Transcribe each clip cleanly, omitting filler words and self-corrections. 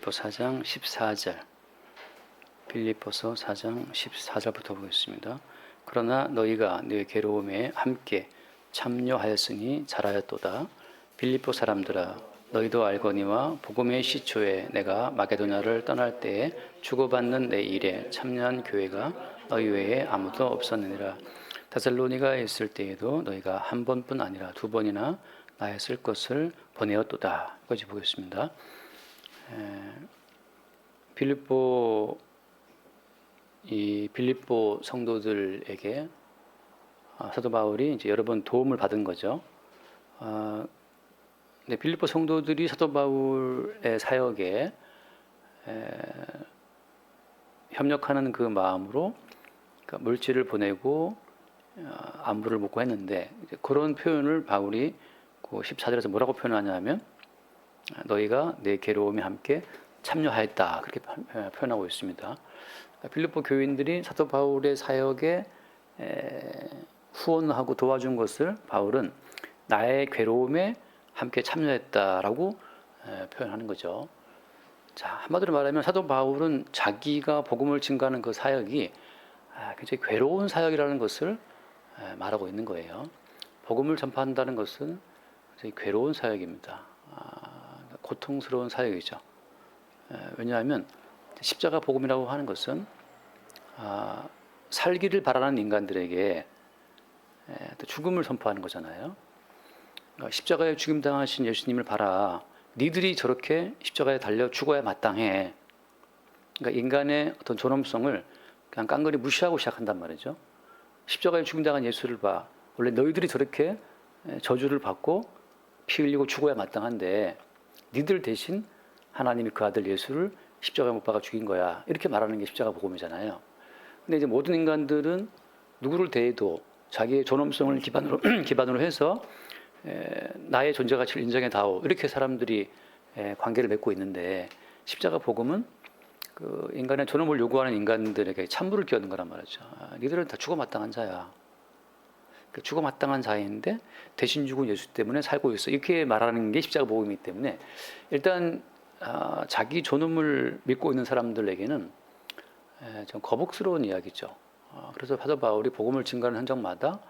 빌립보 4장 14절. 빌립보서 4장 14절부터 보겠습니다. 그러나 너희가 너희 괴로움에 함께 참여하였으니 잘하였도다. 빌립보 사람들아, 너희도 알거니와 복음의 시초에 내가 마게도냐를 떠날 때에 주고받는 내 일에 참여한 교회가 너희 외에 아무도 없었느니라. 데살로니가에 있을 때에도 너희가 한 번뿐 아니라 두 번이나 나의 쓸 것을 보내었도다. 여기까지 보겠습니다. 빌립보 성도들에게 사도 바울이 이제 여러 번 도움을 받은 거죠. 근데 빌립보 성도들이 사도 바울의 사역에 협력하는 그 마음으로 그러니까 물질을 보내고 안부를 묻고 했는데 이제 그런 표현을 바울이 그 14절에서 뭐라고 표현하냐면 너희가 내 괴로움에 함께 참여하였다 그렇게 표현하고 있습니다. 빌립보 교인들이 사도 바울의 사역에 후원하고 도와준 것을 바울은 나의 괴로움에 함께 참여했다라고 표현하는 거죠. 자, 한마디로 말하면 사도 바울은 자기가 복음을 증거하는 그 사역이 굉장히 괴로운 사역이라는 것을 말하고 있는 거예요. 복음을 전파한다는 것은 굉장히 괴로운 사역입니다. 고통스러운 사역이죠. 왜냐하면 십자가 복음이라고 하는 것은 살기를 바라는 인간들에게 죽음을 선포하는 거잖아요. 십자가에 죽임당하신 예수님을 봐라. 니들이 저렇게 십자가에 달려 죽어야 마땅해. 그러니까 인간의 어떤 존엄성을 그냥 깡그리 무시하고 시작한단 말이죠. 십자가에 죽임당한 예수를 봐. 원래 너희들이 저렇게 저주를 받고 피 흘리고 죽어야 마땅한데 니들 대신 하나님이 그 아들 예수를 십자가에 못 박아 죽인 거야. 이렇게 말하는 게 십자가 복음이잖아요. 근데 이제 모든 인간들은 누구를 대해도 자기의 존엄성을 기반으로 해서 나의 존재 가치를 인정해다오. 이렇게 사람들이 관계를 맺고 있는데 십자가 복음은 그 인간의 존엄을 요구하는 인간들에게 찬물을 끼얹는 거란 말이죠. 니들은 다 죽어 마땅한 자야. 죽어 마땅한 자인데 대신 죽은 예수 때문에 살고 있어. 이렇게 말하는 게 십자가 복음이기 때문에 일단 자기 존엄을 믿고 있는 사람들에게는 좀 거북스러운 이야기죠. 그래서 사도 바울이 복음을 증거하는 현장마다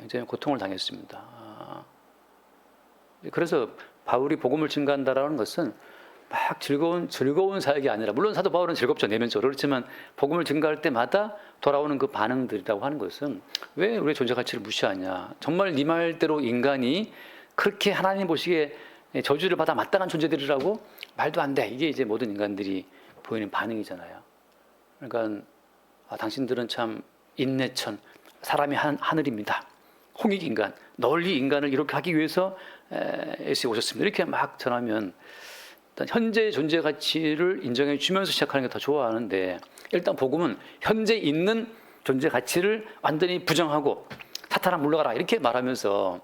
이제 고통을 당했습니다. 그래서 바울이 복음을 증거한다라는 것은 막 즐거운 사역이 아니라, 물론 사도 바울은 즐겁죠, 내면적으로. 그렇지만 복음을 증거할 때마다 돌아오는 그 반응들이라고 하는 것은 왜 우리의 존재 가치를 무시하냐. 정말 네 말대로 인간이 그렇게 하나님 보시기에 저주를 받아 마땅한 존재들이라고? 말도 안 돼. 이게 이제 모든 인간들이 보이는 반응이잖아요. 그러니까 당신들은 참 인내천, 사람이 하늘입니다. 홍익인간, 널리 인간을 이렇게 하기 위해서 예수에 오셨습니다. 이렇게 막 전하면 일단 현재 존재 가치를 인정해 주면서 시작하는 게 더 좋아하는데, 일단 복음은 현재 있는 존재 가치를 완전히 부정하고 사탄아 물러가라 이렇게 말하면서,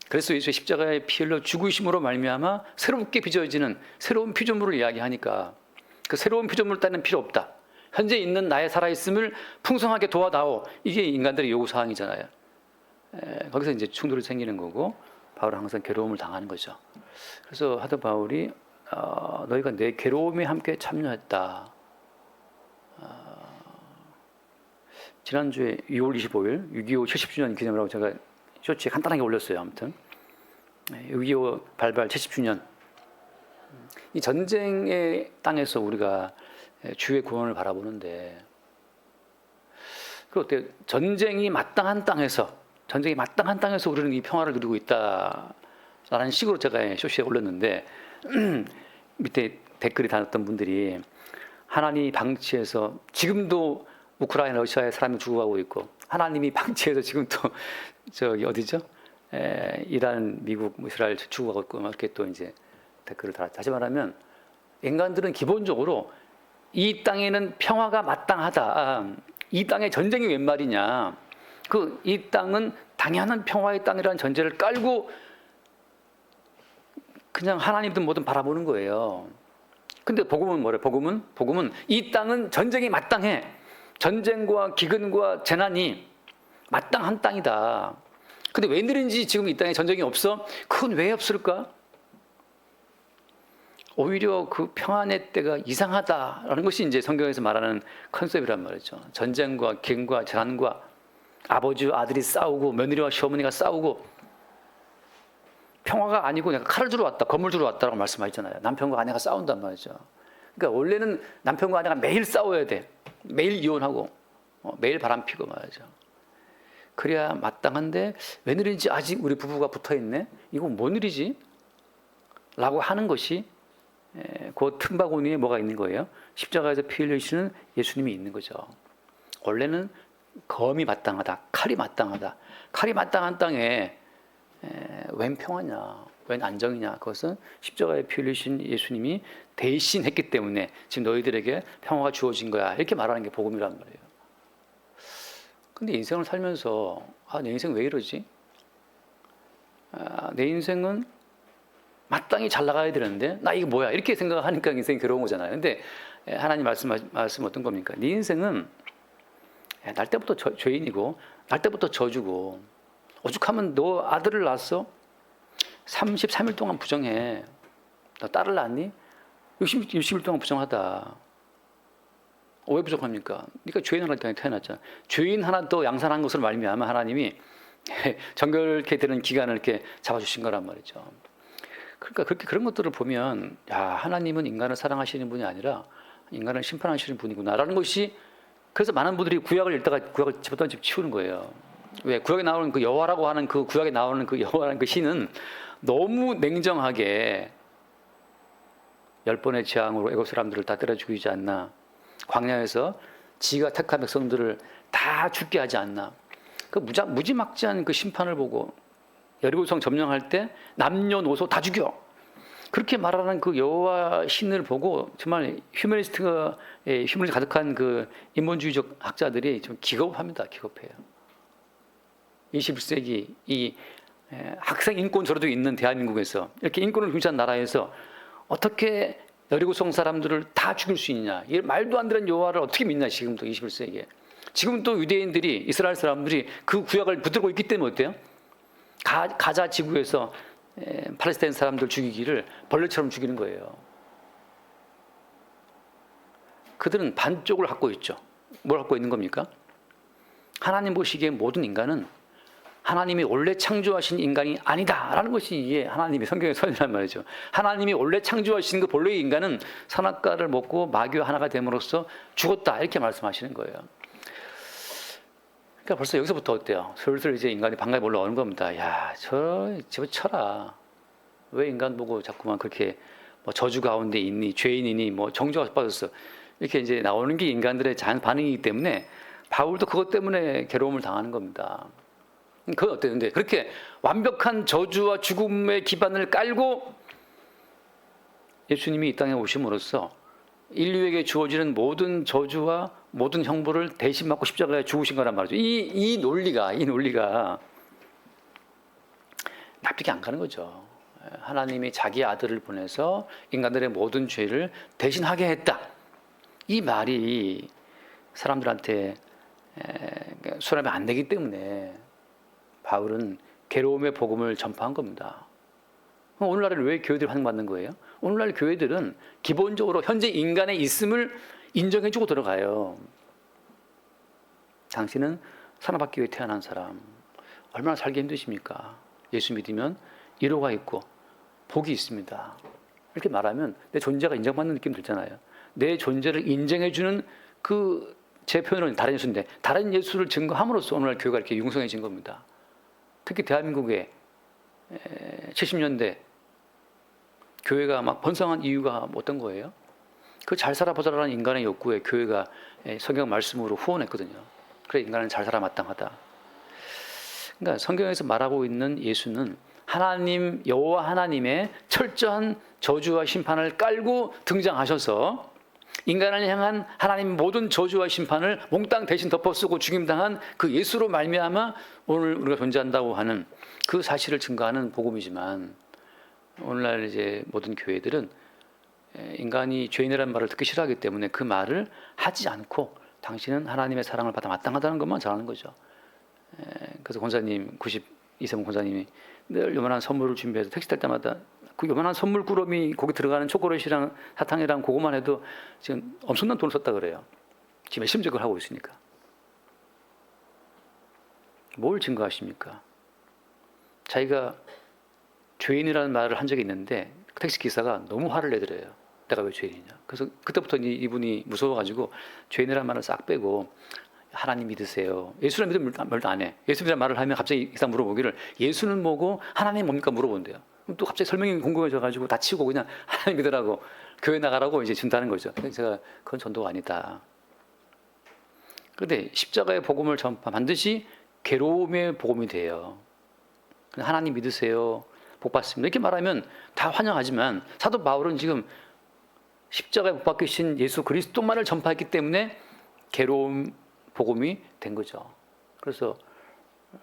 그래서 예수의 십자가에 피 흘려 죽으심으로 말미암아 새롭게 빚어지는 새로운 피조물을 이야기하니까 그 새로운 피조물 따위는 필요 없다. 현재 있는 나의 살아있음을 풍성하게 도와다오. 이게 인간들의 요구사항이잖아요. 거기서 이제 충돌이 생기는 거고 바울은 항상 괴로움을 당하는 거죠. 그래서 사도 바울이 너희가 내 괴로움에 함께 참여했다. 지난주에 2월 25일 6.25 70주년 기념이라고 제가 쇼츠에 간단하게 올렸어요. 아무튼 6.25 발발 70주년, 이 전쟁의 땅에서 우리가 주의 구원을 바라보는데 그 어때요? 전쟁이 마땅한 땅에서 우리는 이 평화를 누리고 있다라는 식으로 제가 쇼츠에 올렸는데 밑에 댓글이 달았던 분들이 하나님이 방치해서 지금도 우크라이나 러시아에 사람이 죽어가고 있고, 하나님이 방치해서 지금 또 저기 어디죠? 이란, 미국, 이스라엘 죽어가고 있고, 이렇게 또 이제 댓글을 달았죠. 다시 말하면 인간들은 기본적으로 이 땅에는 평화가 마땅하다. 이 땅에 전쟁이 웬 말이냐. 이 땅은 당연한 평화의 땅이라는 전제를 깔고 그냥 하나님도 뭐든 바라보는 거예요. 근데 복음은 뭐래? 복음은 이 땅은 전쟁이 마땅해. 전쟁과 기근과 재난이 마땅한 땅이다. 근데 웬일인지 지금 이 땅에 전쟁이 없어? 그건 왜 없을까? 오히려 그 평안의 때가 이상하다라는 것이 이제 성경에서 말하는 컨셉이란 말이죠. 전쟁과 갱과 재난과 아버지와 아들이 싸우고 며느리와 시어머니가 싸우고 평화가 아니고 내가 칼을 주러 왔다, 검을 주러 왔다라고 말씀하셨잖아요. 남편과 아내가 싸운단 말이죠. 그러니까 원래는 남편과 아내가 매일 싸워야 돼. 매일 이혼하고 매일 바람피고 말이죠. 그래야 마땅한데 웬일인지 아직 우리 부부가 붙어있네? 이거 뭔 일이지? 라고 하는 것이 그 틈바구니에 뭐가 있는 거예요? 십자가에서 피 흘리시는 예수님이 있는 거죠. 원래는 검이 마땅하다, 칼이 마땅하다. 칼이 마땅한 땅에 웬 평화냐, 웬 안정이냐. 그것은 십자가에 피 흘리신 예수님이 대신 했기 때문에 지금 너희들에게 평화가 주어진 거야. 이렇게 말하는 게 복음이란 말이에요. 근데 인생을 살면서 내 인생 왜 이러지? 내 인생은 마땅히 잘 나가야 되는데 나 이거 뭐야? 이렇게 생각하니까 인생이 괴로운 거잖아요. 근데 하나님 말씀 어떤 겁니까? 네 인생은 날 때부터 죄인이고 날 때부터 저주고 오죽하면 너 아들을 낳았어? 33일 동안 부정해. 너 딸을 낳았니? 60일 동안 부정하다. 왜 부정합니까? 그러니까 죄인 하나 땅에 태어났잖아. 죄인 하나 더 양산한 것을 말미암아 하나님이 정결케 되는 기간을 이렇게 잡아주신 거란 말이죠. 그러니까 그런 것들을 보면 하나님은 인간을 사랑하시는 분이 아니라 인간을 심판하시는 분이구나라는 것이, 그래서 많은 분들이 구약을 읽다가 구약을 집어던지고 치우는 거예요. 왜? 구약에 나오는 그 여호와라고 하는 구약에 나오는 그 여호와라는 그 신은 너무 냉정하게 10번의 재앙으로 애굽 사람들을 다 때려 죽이지 않나? 광야에서 지가 택한 백성들을 다 죽게 하지 않나? 그 무지막지한 그 심판을 보고 여리고성 점령할 때 남녀노소 다 죽여. 그렇게 말하는 그 여호와 신을 보고 정말 휴머니스트의 휴머니즘 가득한 그 인본주의적 학자들이 좀 기겁합니다. 기겁해요. 21세기 이 학생 인권조례도 있는 대한민국에서 이렇게 인권을 중시한 나라에서 어떻게 여리고성 사람들을 다 죽일 수 있냐? 이 말도 안 되는 여호와를 어떻게 믿냐? 지금도 21세기에. 지금 또 유대인들이, 이스라엘 사람들이 그 구약을 붙들고 있기 때문에 어때요? 가자 지구에서 팔레스타인 사람들 죽이기를 벌레처럼 죽이는 거예요. 그들은 반쪽을 갖고 있죠. 뭘 갖고 있는 겁니까? 하나님 보시기에 모든 인간은 하나님이 원래 창조하신 인간이 아니다라는 것이 이게 하나님의 성경의 선이란 말이죠. 하나님이 원래 창조하신 그 본래의 인간은 선악과를 먹고 마귀와 하나가 됨으로써 죽었다, 이렇게 말씀하시는 거예요. 그러니까 벌써 여기서부터 어때요? 슬슬 이제 인간이 반감이 올라오는 겁니다. 집어 쳐라. 왜 인간 보고 자꾸만 그렇게 저주 가운데 있니? 죄인이니? 정죄가 빠졌어. 이렇게 이제 나오는 게 인간들의 자연 반응이기 때문에 바울도 그것 때문에 괴로움을 당하는 겁니다. 그건 어땠는데 그렇게 완벽한 저주와 죽음의 기반을 깔고 예수님이 이 땅에 오심으로써 인류에게 주어지는 모든 저주와 모든 형벌을 대신 받고 십자가에 죽으신 거란 말이죠. 이 논리가 납득이 안 가는 거죠. 하나님이 자기 아들을 보내서 인간들의 모든 죄를 대신하게 했다. 이 말이 사람들한테 수렴이 안 되기 때문에 바울은 괴로움의 복음을 전파한 겁니다. 오늘날에는 왜 교회들이 환영받는 거예요? 오늘날 교회들은 기본적으로 현재 인간의 있음을 인정해주고 들어가요. 당신은 사랑받기 위해 태어난 사람, 얼마나 살기 힘드십니까? 예수 믿으면 위로가 있고 복이 있습니다. 이렇게 말하면 내 존재가 인정받는 느낌 들잖아요. 내 존재를 인정해주는 제 표현은 다른 예수인데 다른 예수를 증거함으로써 오늘날 교회가 이렇게 융성해진 겁니다. 특히 대한민국의 70년대 교회가 막 번성한 이유가 어떤 거예요? 그 잘 살아 보자라는 인간의 욕구에 교회가 성경 말씀으로 후원했거든요. 그래 인간은 잘 살아 마땅하다. 그러니까 성경에서 말하고 있는 예수는 하나님, 여호와 하나님의 철저한 저주와 심판을 깔고 등장하셔서 인간을 향한 하나님 모든 저주와 심판을 몽땅 대신 덮어쓰고 죽임당한 그 예수로 말미암아 오늘 우리가 존재한다고 하는 그 사실을 증거하는 복음이지만, 오늘날 이제 모든 교회들은 인간이 죄인이라는 말을 듣기 싫어하기 때문에 그 말을 하지 않고 당신은 하나님의 사랑을 받아 마땅하다는 것만 전하는 거죠. 그래서 권사님, 92세 권사님이 늘 요만한 선물을 준비해서 택시 탈 때마다 그 요만한 선물 꾸러미 거기 들어가는 초콜릿이랑 사탕이랑 그거만 해도 지금 엄청난 돈을 썼다 그래요. 지금 심적을 하고 있으니까. 뭘 증거하십니까? 자기가 죄인이라는 말을 한 적이 있는데 그 택시 기사가 너무 화를 내더래요. 내가 왜 죄인이냐. 그래서 그때부터 이분이 무서워가지고 죄인이라는 말을 싹 빼고 하나님 믿으세요. 예수를 믿으면 말도 안 해. 예수라는 말을 하면 갑자기 기사 물어보기를 예수는 뭐고 하나님 뭡니까 물어본대요. 그럼 또 갑자기 설명이 궁금해져가지고 다치고 그냥 하나님 믿으라고 교회 나가라고 이제 준다는 거죠. 그래서 제가 그건 전도가 아니다. 그런데 십자가의 복음을 전파 반드시 괴로움의 복음이 돼요. 하나님 믿으세요. 복 받습니다. 이렇게 말하면 다 환영하지만 사도 바울은 지금 십자가에 못 박히신 예수 그리스도만을 전파했기 때문에 괴로움 복음이 된 거죠. 그래서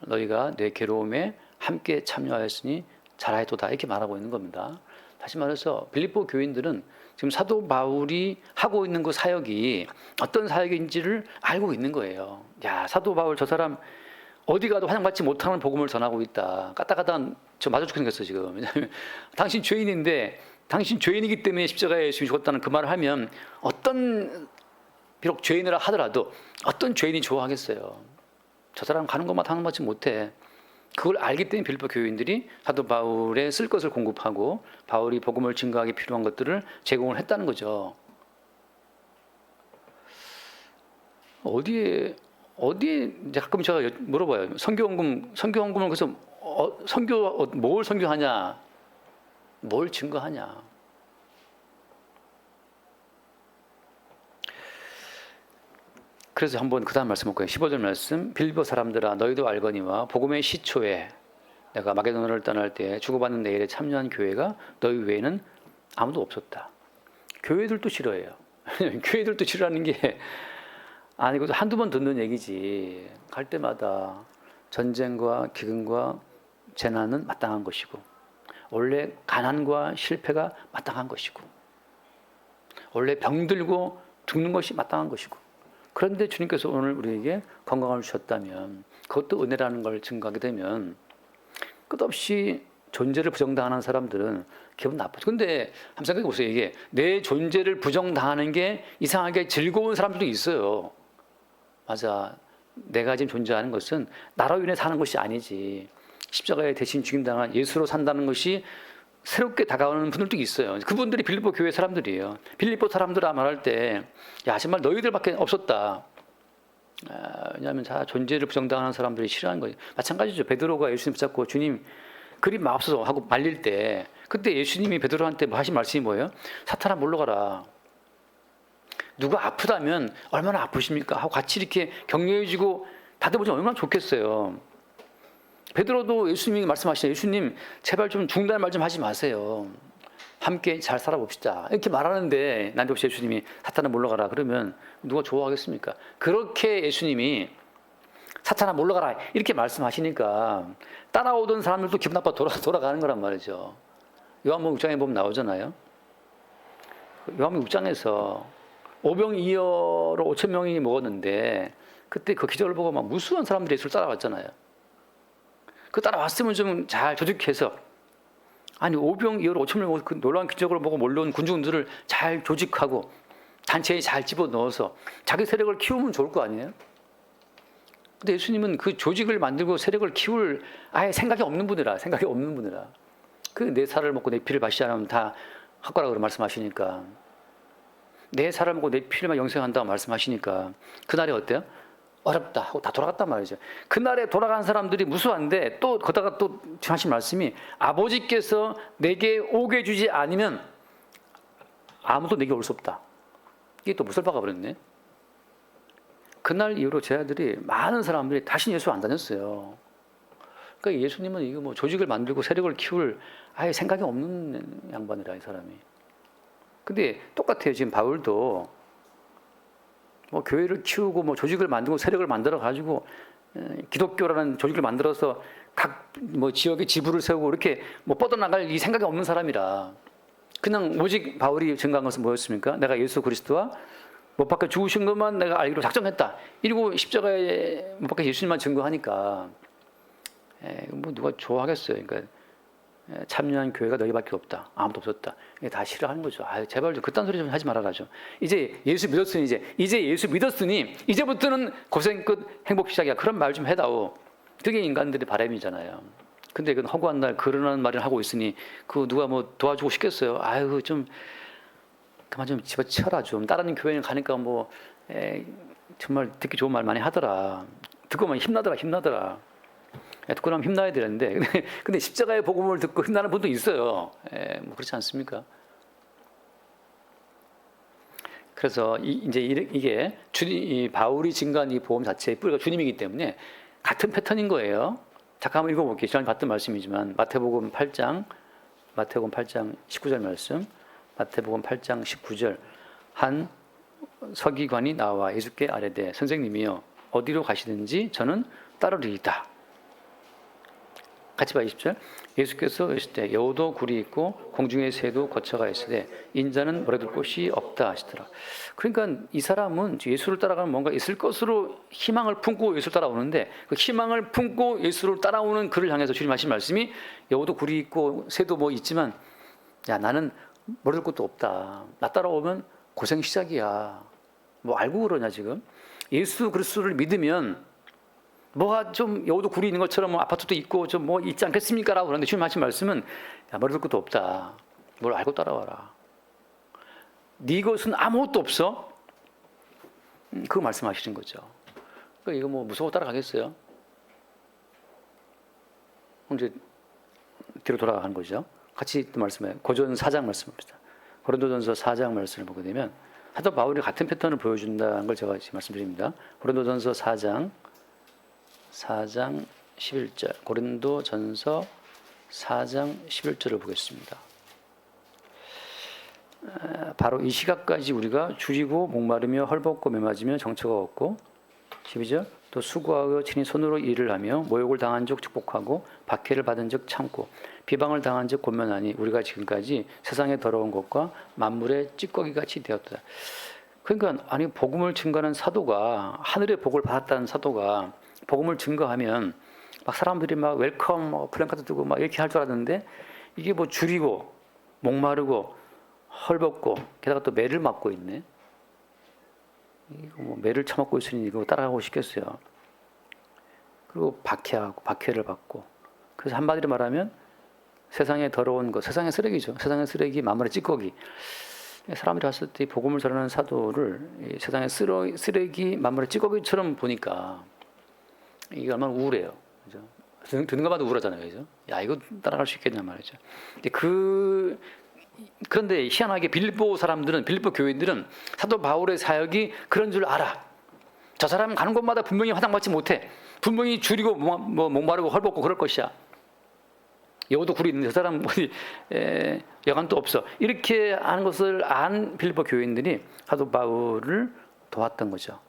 너희가 내 괴로움에 함께 참여하였으니 잘하였도다 이렇게 말하고 있는 겁니다. 다시 말해서 빌립보 교인들은 지금 사도 바울이 하고 있는 그 사역이 어떤 사역인지를 알고 있는 거예요. 야, 사도 바울 저 사람 어디 가도 환영받지 못하는 복음을 전하고 있다. 까딱까딱 저 맞아 죽겠어 지금. 왜냐하면 당신 죄인인데 당신 죄인이기 때문에 십자가에 예수님이 죽었다는 그 말을 하면 어떤 비록 죄인이라 하더라도 어떤 죄인이 좋아하겠어요. 저 사람 가는 것만 환영받지 못해. 그걸 알기 때문에 빌립보 교인들이 사도 바울의 쓸 것을 공급하고 바울이 복음을 증거하기 필요한 것들을 제공을 했다는 거죠. 어디에 이제 가끔 제가 물어봐요. 선교헌금을 그래서 뭘 선교하냐, 뭘 증거하냐. 그래서 한번 그 다음 말씀 볼까요? 15절 말씀. 빌립보 사람들아 너희도 알거니와 복음의 시초에 내가 마게도냐를 떠날 때 주고받는 내 일에 참여한 교회가 너희 외에는 아무도 없었다. 교회들도 싫어해요. 교회들도 싫어하는 게 아니고 한두 번 듣는 얘기지. 갈 때마다 전쟁과 기근과 재난은 마땅한 것이고 원래 가난과 실패가 마땅한 것이고 원래 병들고 죽는 것이 마땅한 것이고 그런데 주님께서 오늘 우리에게 건강을 주셨다면 그것도 은혜라는 걸 증거하게 되면 끝없이 존재를 부정당하는 사람들은 기분 나쁘죠. 근데 한번 생각해 보세요. 이게 내 존재를 부정당하는 게 이상하게 즐거운 사람들도 있어요. 맞아. 내가 지금 존재하는 것은 나로 인해 사는 것이 아니지. 십자가에 대신 죽임당한 예수로 산다는 것이 새롭게 다가오는 분들도 있어요. 그분들이 빌립보 교회 사람들이에요. 빌립보 사람들아 말할 때, 야 정말 너희들밖에 없었다. 왜냐하면 다 존재를 부정당하는 사람들이 싫어하는 거예요. 마찬가지죠. 베드로가 예수님 붙잡고 주님 그리 마옵소서 하고 말릴 때, 그때 예수님이 베드로한테 하신 말씀이 뭐예요? 사탄아 물러가라. 누가 아프다면 얼마나 아프십니까? 하고 같이 이렇게 격려해주고 다듬어주면 얼마나 좋겠어요. 베드로도 예수님이 말씀하시죠. 예수님 제발 좀 죽는다는 말 좀 하지 마세요. 함께 잘 살아봅시다. 이렇게 말하는데 난데없이 예수님이 사탄아 물러가라 그러면 누가 좋아하겠습니까? 그렇게 예수님이 사탄아 물러가라 이렇게 말씀하시니까 따라오던 사람들도 기분 나빠 돌아가는 거란 말이죠. 요한복음 6장에 보면 나오잖아요. 요한복음 6장에서 오병이어로 5천 명이 먹었는데 그때 그 기적을 보고 막 무수한 사람들이 예수를 따라왔잖아요. 그 따라왔으면 좀 잘 조직해서 아니 오병이어로 5천 명 먹은 그 놀라운 기적을 보고 몰려온 군중들을 잘 조직하고 단체에 잘 집어넣어서 자기 세력을 키우면 좋을 거 아니에요? 근데 예수님은 그 조직을 만들고 세력을 키울 아예 생각이 없는 분이라 그 내 살을 먹고 내 피를 마시지 않으면 다 학과라고 말씀하시니까 내 살을 먹고 내 피를만 영생한다고 말씀하시니까 그날이 어때요? 어렵다 하고 다 돌아갔단 말이죠. 그날에 돌아간 사람들이 무수한데 또 거다가 또 하신 말씀이 아버지께서 내게 오게 주지 않으면 아무도 내게 올 수 없다. 이게 또 못을 박아버렸네. 그날 이후로 제 아들이 많은 사람들이 다시 예수 안 다녔어요. 그러니까 예수님은 이거 뭐 조직을 만들고 세력을 키울 아예 생각이 없는 양반이라 이 사람이. 근데 똑같아요. 지금 바울도 뭐 교회를 키우고 뭐 조직을 만들고 세력을 만들어 가지고 기독교라는 조직을 만들어서 각 뭐 지역에 지부를 세우고 이렇게 뭐 뻗어나갈 이 생각이 없는 사람이라 그냥 오직 바울이 증거한 것은 뭐였습니까? 내가 예수 그리스도와 못 박혀 죽으신 것만 내가 알기로 작정했다. 이러고 십자가에 못 박혀 예수님만 증거하니까 뭐 누가 좋아하겠어요. 그러니까 참여한 교회가 너희밖에 없다. 아무도 없었다. 이게 다 싫어하는 거죠. 아, 제발 좀 그딴 소리 좀 하지 말아라죠. 이제 예수 믿었으니 이제 예수 믿었으니 이제부터는 고생 끝 행복 시작이야. 그런 말 좀 해다오. 그게 인간들의 바람이잖아요. 근데 그 허구한 날 그러는 말을 하고 있으니 그 누가 뭐 도와주고 싶겠어요. 아유 좀 그만 좀 집어치워라 좀. 다른 교회는 가니까 뭐 정말 듣기 좋은 말 많이 하더라. 듣고만 힘나더라. 듣고 나면 힘나야 되는데 근데 십자가의 복음을 듣고 힘나는 분도 있어요. 뭐 그렇지 않습니까? 그래서 이제 이게 이 바울이 증거한 이 복음 자체의 뿌리가 주님이기 때문에 같은 패턴인 거예요. 잠깐 한번 읽어볼게요. 지난번에 봤던 말씀이지만 마태복음 8장 19절 말씀, 마태복음 8장 19절 한 서기관이 나와 예수께 아뢰되 선생님이여 어디로 가시든지 저는 따르리이다. 같이 봐 20절. 예수께서 이르시되 여우도 굴이 있고 공중의 새도 거처가 있으되 인자는 머리둘 곳이 없다 하시더라. 그러니까 이 사람은 예수를 따라가면 뭔가 있을 것으로 희망을 품고 예수를 따라오는데 그 희망을 품고 예수를 따라오는 그를 향해서 주님 하신 말씀이 여우도 굴이 있고 새도 뭐 있지만 야 나는 머리둘 곳도 없다. 나 따라오면 고생 시작이야. 뭐 알고 그러냐 지금. 예수 그리스도를 믿으면 뭐가 좀 여우도 굴이 있는 것처럼 뭐 아파트도 있고 좀 뭐 있지 않겠습니까? 라고 그러는데 주님 하신 말씀은 야 머리둘 것도 없다. 뭘 알고 따라와라. 네 것은 아무것도 없어. 그거 말씀하시는 거죠. 그러니까 이거 뭐 무서워 따라가겠어요? 이제 뒤로 돌아가는 거죠. 같이 또 말씀해요. 고전 4장 말씀입니다. 고린도전서 4장 말씀을 보게 되면 사도 바울이 같은 패턴을 보여준다는 걸 제가 지금 말씀드립니다. 고린도전서 4장 11절 고린도전서 4장 11절을 보겠습니다. 바로 이 시각까지 우리가 줄이고 목마르며 헐벗고 메맞으며 정처가 없고 12절 또 수고하여 친히 손으로 일을 하며 모욕을 당한 적 축복하고 박해를 받은 적 참고 비방을 당한 적 권면하니 우리가 지금까지 세상의 더러운 것과 만물의 찌꺼기같이 되었다. 그러니까 아니 복음을 증거하는 사도가 하늘의 복을 받았다는 사도가 복음을 증거하면 막 사람들이 막 웰컴 뭐 플랜카드 두고 막 이렇게 할 줄 알았는데 이게 뭐 줄이고 목마르고 헐벗고 게다가 또 매를 맞고 있네. 이거 뭐 매를 처먹고 있으니 이거 따라가고 싶겠어요. 그리고 박해를 받고 그래서 한마디로 말하면 세상에 더러운 것, 세상의 쓰레기죠. 세상의 쓰레기, 만물의 찌꺼기. 사람들이 봤을 때 복음을 전하는 사도를 세상의 쓰레기, 만물의 찌꺼기처럼 보니까 이게 얼마나 우울해요. 그죠? 듣는 것마다 우울하잖아요. 그죠? 야, 이거 따라갈 수 있겠냐 말이죠. 그런데 희한하게 빌립보 교인들은 사도 바울의 사역이 그런 줄 알아. 저 사람 가는 곳마다 분명히 화장받지 못해. 분명히 줄이고 목마르고 헐벗고 그럴 것이야. 여우도 굴이 있는데 저 사람 여간도 없어. 이렇게 하는 것을 안 빌립보 교인들이 사도 바울을 도왔던 거죠.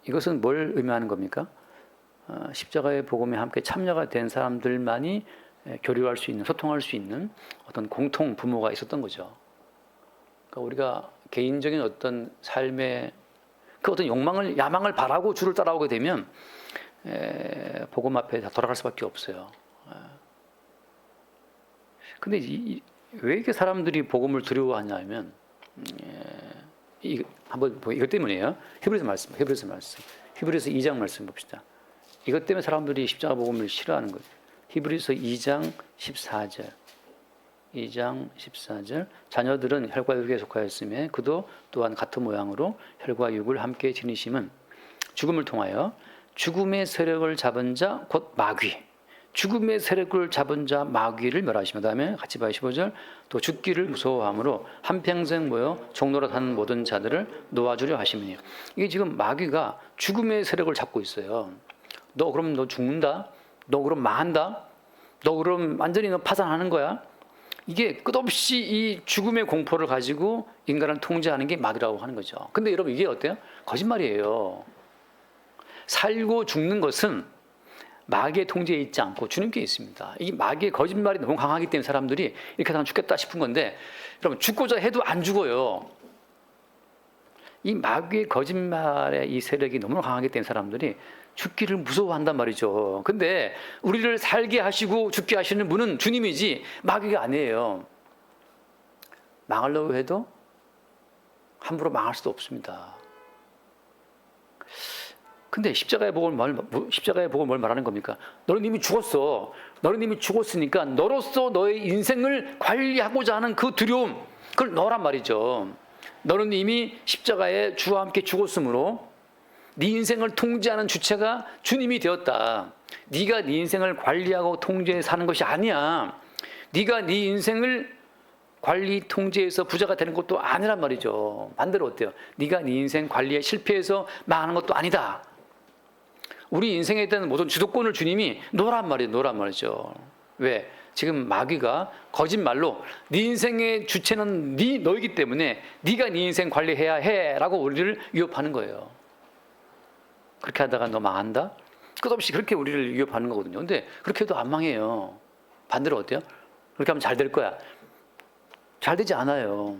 이것은 뭘 의미하는 겁니까? 십자가의 복음에 함께 참여가 된 사람들만이 교류할 수 있는, 소통할 수 있는 어떤 공통 부모가 있었던 거죠. 그러니까 우리가 개인적인 어떤 삶의 그 어떤 야망을 바라고 주를 따라오게 되면 복음 앞에 다 돌아갈 수밖에 없어요. 근데 왜 이렇게 사람들이 복음을 두려워하냐면 이것 때문이에요. 히브리서 말씀. 히브리서 2장 말씀 봅시다. 이것 때문에 사람들이 십자가 복음을 싫어하는 거예요. 히브리서 2장 14절. 2장 14절. 자녀들은 혈과 육에 속하였으며 그도 또한 같은 모양으로 혈과 육을 함께 지니심은 죽음을 통하여 죽음의 세력을 잡은 자 곧 마귀. 죽음의 세력을 잡은 자 마귀를 멸하시며 다음에 같이 봐요. 15절. 또 죽기를 무서워함으로 한평생 모여 종노릇하는 모든 자들을 놓아주려 하시느니라. 이게 지금 마귀가 죽음의 세력을 잡고 있어요. 그럼 너 죽는다? 너 그럼 망한다? 너 그럼 완전히 너 파산하는 거야? 이게 끝없이 이 죽음의 공포를 가지고 인간을 통제하는 게 마귀라고 하는 거죠. 근데 여러분 이게 어때요? 거짓말이에요. 살고 죽는 것은 마귀의 통제에 있지 않고 주님께 있습니다. 이 마귀의 거짓말이 너무 강하기 때문에 사람들이 이렇게 하면 죽겠다 싶은 건데 여러분 죽고자 해도 안 죽어요. 이 마귀의 거짓말의 이 세력이 너무 강하기 때문에 사람들이 죽기를 무서워한단 말이죠. 근데 우리를 살게 하시고 죽게 하시는 분은 주님이지 마귀가 아니에요. 망하려고 해도 함부로 망할 수도 없습니다. 근데 십자가의 복음을 뭘 말하는 겁니까? 너는 이미 죽었어. 너는 이미 죽었으니까 너로서 너의 인생을 관리하고자 하는 그 두려움, 그걸 너란 말이죠. 너는 이미 십자가에 주와 함께 죽었으므로 네 인생을 통제하는 주체가 주님이 되었다. 네가 네 인생을 관리하고 통제해 사는 것이 아니야. 네가 네 인생을 관리 통제해서 부자가 되는 것도 아니란 말이죠. 반대로 어때요? 네가 네 인생 관리에 실패해서 망하는 것도 아니다. 우리 인생에 대한 모든 주도권을 주님이 놓으란 말이죠. 왜? 지금 마귀가 거짓말로 네 인생의 주체는 너이기 때문에 네가 네 인생 관리해야 해라고 우리를 위협하는 거예요. 그렇게 하다가 너 망한다? 끝없이 그렇게 우리를 위협하는 거거든요. 근데 그렇게 해도 안 망해요. 반대로 어때요? 그렇게 하면 잘 될 거야. 잘 되지 않아요.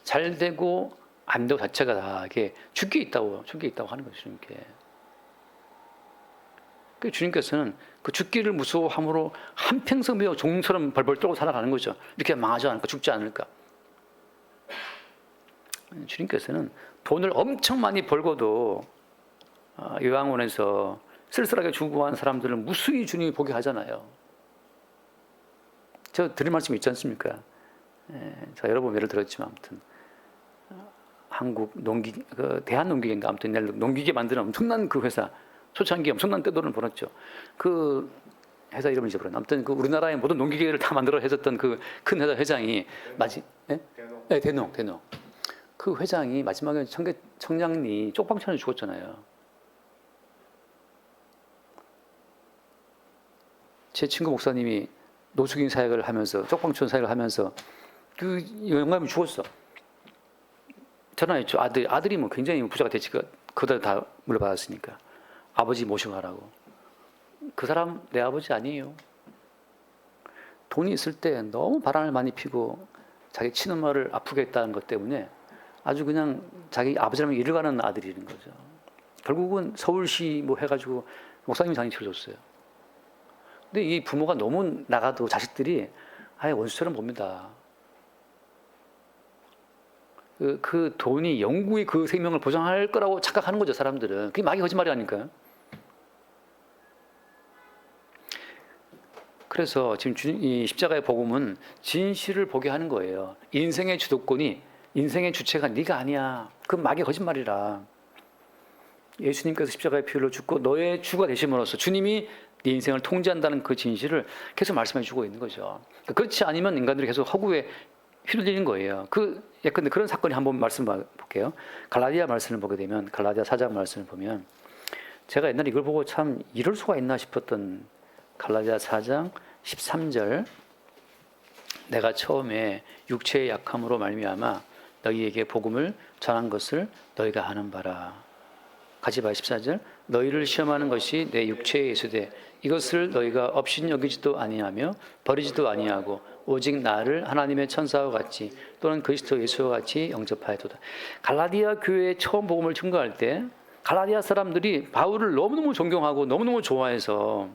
잘 되고 안 되고 자체가 다 이게 죽게 있다고 하는 거죠, 주님께. 그 주님께서는 그 죽기를 무서워함으로 한평생 배워 종처럼 벌벌 떨고 살아가는 거죠. 이렇게 망하지 않을까, 죽지 않을까. 주님께서는 돈을 엄청 많이 벌고도 요양원에서 쓸쓸하게 죽어간 사람들을 무수히 주님이 보게 하잖아요. 저 드릴 말씀이 있지 않습니까? 제가 여러 번 예를 들었지만 아무튼 한국 대한농기계인가 아무튼 농기계 만드는 엄청난 그 회사 초창기에 엄청난 떼돈을 벌었죠. 그 회사 이름을 잊어버렸나. 아무튼 그 우리나라의 모든 농기계를 다 만들어 해줬던 그 큰 회사 회장이 대농. 그 회장이 마지막에 청량리 쪽방촌에 죽었잖아요. 제 친구 목사님이 노숙인 사역을 하면서 쪽방촌 사역을 하면서 그 영감이 죽었어. 전화했죠. 아들이 뭐 굉장히 부자가 됐지. 그들 다 물려받았으니까. 아버지 모시고 가라고. 그 사람 내 아버지 아니에요. 돈이 있을 때 너무 바람을 많이 피고 자기 친엄마를 아프게 했다는 것 때문에 아주 그냥 자기 아버지랑 일을 가는 아들이는 거죠. 결국은 서울시 뭐 해가지고 목사님이 장례 치러줬어요. 근데 이 부모가 너무 나가도 자식들이 아예 원수처럼 봅니다. 그 돈이 영구히 그 생명을 보장할 거라고 착각하는 거죠, 사람들은. 그게 마귀 거짓말이라니까요. 그래서 지금 이 십자가의 복음은 진실을 보게 하는 거예요. 인생의 주도권이, 인생의 주체가 네가 아니야. 그건 마귀 거짓말이라. 예수님께서 십자가의 피로 죽고 너의 주가 되심으로써 주님이 네 인생을 통제한다는 그 진실을 계속 말씀해 주고 있는 거죠. 그렇지 않으면 인간들이 계속 허구에 휘둘리는 거예요. 예컨대 그런 사건이 한번 말씀 볼게요. 갈라디아 말씀을 보게 되면, 갈라디아 4장 말씀을 보면, 제가 옛날에 이걸 보고 참 이럴 수가 있나 싶었던 갈라디아 4장 13절, 내가 처음에 육체의 약함으로 말미암아 너희에게 복음을 전한 것을 너희가 아는 바라. 같이 봐. 14절, 너희를 시험하는 것이 내 육체의 예수되 이것을 너희가 업신여기지도 아니하며 버리지도 아니하고 오직 나를 하나님의 천사와 같이 또는 그리스도 예수와 같이 영접하였도다. 갈라디아 교회에 처음 복음을 증거할 때 갈라디아 사람들이 바울을 너무너무 존경하고 너무너무 좋아해서,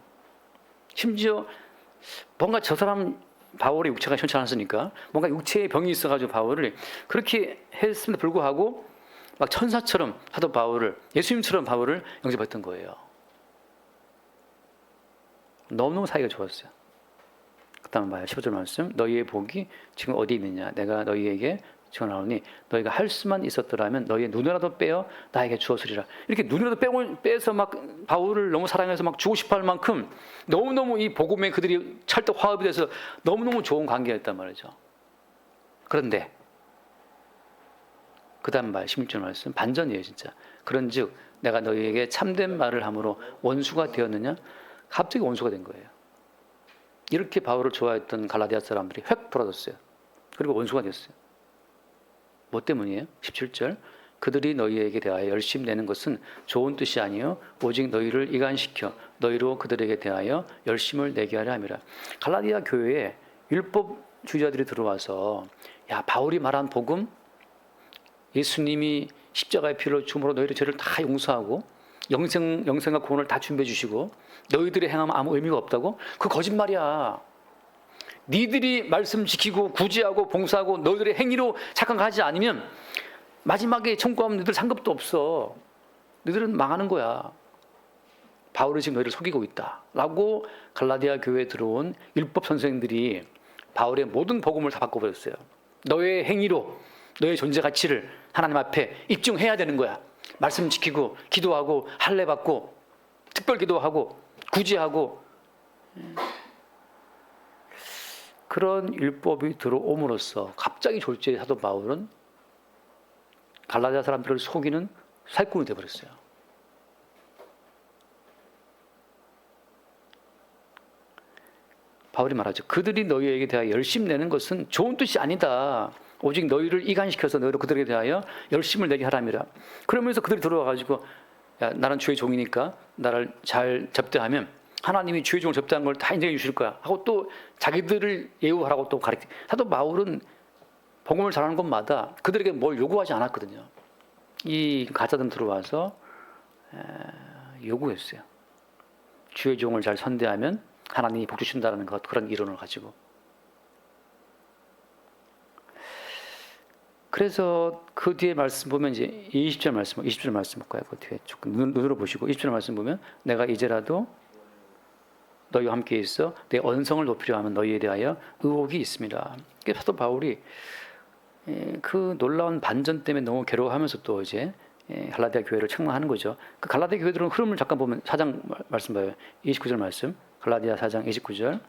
심지어 뭔가 저 사람 바울의 육체가 시원치 않았으니까 뭔가 육체의 병이 있어가지고 바울을 그렇게 했음에도 불구하고 막 천사처럼 하던 바울을, 예수님처럼 바울을 영접했던 거예요. 너무너무 사이가 좋았어요. 그 다음 봐요. 15절 말씀, 너희의 복이 지금 어디 있느냐. 내가 너희에게 전하오니 너희가 할 수만 있었더라면 너희의 눈이라도 빼어 나에게 주었으리라. 이렇게 눈이라도 빼서 막 바울을 너무 사랑해서 막 주고 싶어 할 만큼 너무너무 이 복음에 그들이 찰떡 화합이 돼서 너무너무 좋은 관계였단 말이죠. 그런데 그 다음 말 16절 말씀 반전이에요 진짜. 그런즉 내가 너희에게 참된 말을 함으로 원수가 되었느냐. 갑자기 원수가 된 거예요. 이렇게 바울을 좋아했던 갈라디아 사람들이 획 돌아섰어요. 그리고 원수가 됐어요. 뭐 때문이에요? 17절, 그들이 너희에게 대하여 열심 내는 것은 좋은 뜻이 아니요 오직 너희를 이간시켜 너희로 그들에게 대하여 열심을 내게 하려 함이라. 갈라디아 교회에 율법주의자들이 들어와서, 야, 바울이 말한 복음, 예수님이 십자가의 피로 죽음으로 너희의 죄를 다 용서하고 영생과 구원을 다 준비해 주시고 너희들의 행함은 아무 의미가 없다고? 그 거짓말이야. 니들이 말씀 지키고 구제하고 봉사하고 너희들의 행위로 착한 거 하지 않으면 마지막에 천국하면 너희들 상급도 없어. 너희들은 망하는 거야. 바울이 지금 너희를 속이고 있다 라고 갈라디아 교회에 들어온 율법 선생들이 바울의 모든 복음을 다 바꿔버렸어요. 너의 행위로 너의 존재 가치를 하나님 앞에 입증해야 되는 거야. 말씀 지키고 기도하고 할례 받고 특별 기도하고 구제하고. 그런 율법이 들어옴으로써 갑자기 졸지에 사도 바울은 갈라디아 사람들을 속이는 사기꾼이 되어버렸어요. 바울이 말하죠. 그들이 너희에게 대하여 열심 내는 것은 좋은 뜻이 아니다. 오직 너희를 이간시켜서 너희를 그들에게 대하여 열심을 내게 하람이라. 그러면서 그들이 들어와가지고 야, 나는 주의 종이니까 나를 잘 접대하면 하나님이 주의 종을 접대한 걸 다 인정해 주실 거야 하고 또 자기들을 예우하라고 또 가르치. 사도 바울은 복음을 전하는 곳마다 그들에게 뭘 요구하지 않았거든요. 이 가짜들 들어와서 요구했어요. 주의 종을 잘 선대하면 하나님이 복 주신다는 것, 그런 이론을 가지고. 그래서 그 뒤에 말씀 보면 이제 20절 말씀 볼까요? 그 뒤에 조금 눈으로 보시고 20절 말씀 보면 내가 이제라도 너희와 함께 있어 내 언성을 높이려 하면 너희에 대하여 의혹이 있습니다. 그래서 사도 바울이 그 놀라운 반전 때문에 너무 괴로워하면서 또 이제 갈라디아 교회를 책망하는 거죠. 그 갈라디아 교회들은 흐름을 잠깐 보면 4장 말씀 봐요. 29절 말씀. 갈라디아 4장 29절.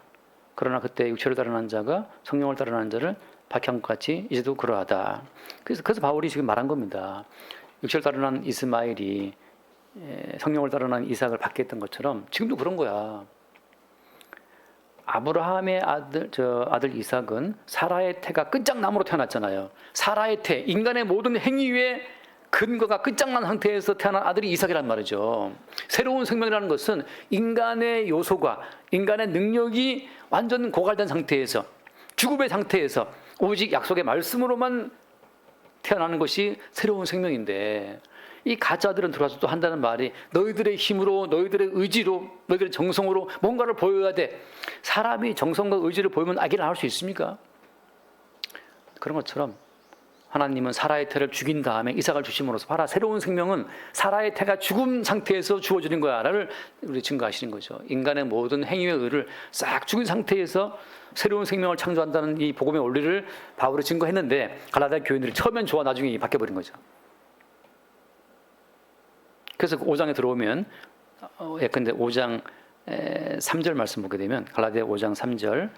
그러나 그때 육체를 따르는 자가 성령을 따르는 자를 박해한 것 같이 이제도 그러하다. 그래서 바울이 지금 말한 겁니다. 육체를 따르는 이스마엘이 성령을 따르는 이삭을 박해했던 것처럼 지금도 그런 거야. 아브라함의 아들 이삭은 사라의 태가 끝장남으로 태어났잖아요. 사라의 태, 인간의 모든 행위의 근거가 끝장난 상태에서 태어난 아들이 이삭이란 말이죠. 새로운 생명이라는 것은 인간의 요소가, 인간의 능력이 완전 고갈된 상태에서, 죽음의 상태에서 오직 약속의 말씀으로만 태어나는 것이 새로운 생명인데, 이 가짜들은 들어와서 또 한다는 말이 너희들의 힘으로, 너희들의 의지로, 너희들의 정성으로 뭔가를 보여야 돼. 사람이 정성과 의지를 보이면 아기를 낳을 수 있습니까? 그런 것처럼 하나님은 사라의 태를 죽인 다음에 이삭을 주심으로써 봐라, 새로운 생명은 사라의 태가 죽은 상태에서 주어지는 거야 라를 우리 증거하시는 거죠. 인간의 모든 행위의 의를 싹 죽인 상태에서 새로운 생명을 창조한다는 이 복음의 원리를 바울이 증거했는데 갈라디아 교인들이 처음엔 좋아 나중에 바뀌어버린 거죠. 그래서 5장에 들어오면 예컨대 5장 3절 말씀 보게 되면 갈라디아 5장 3절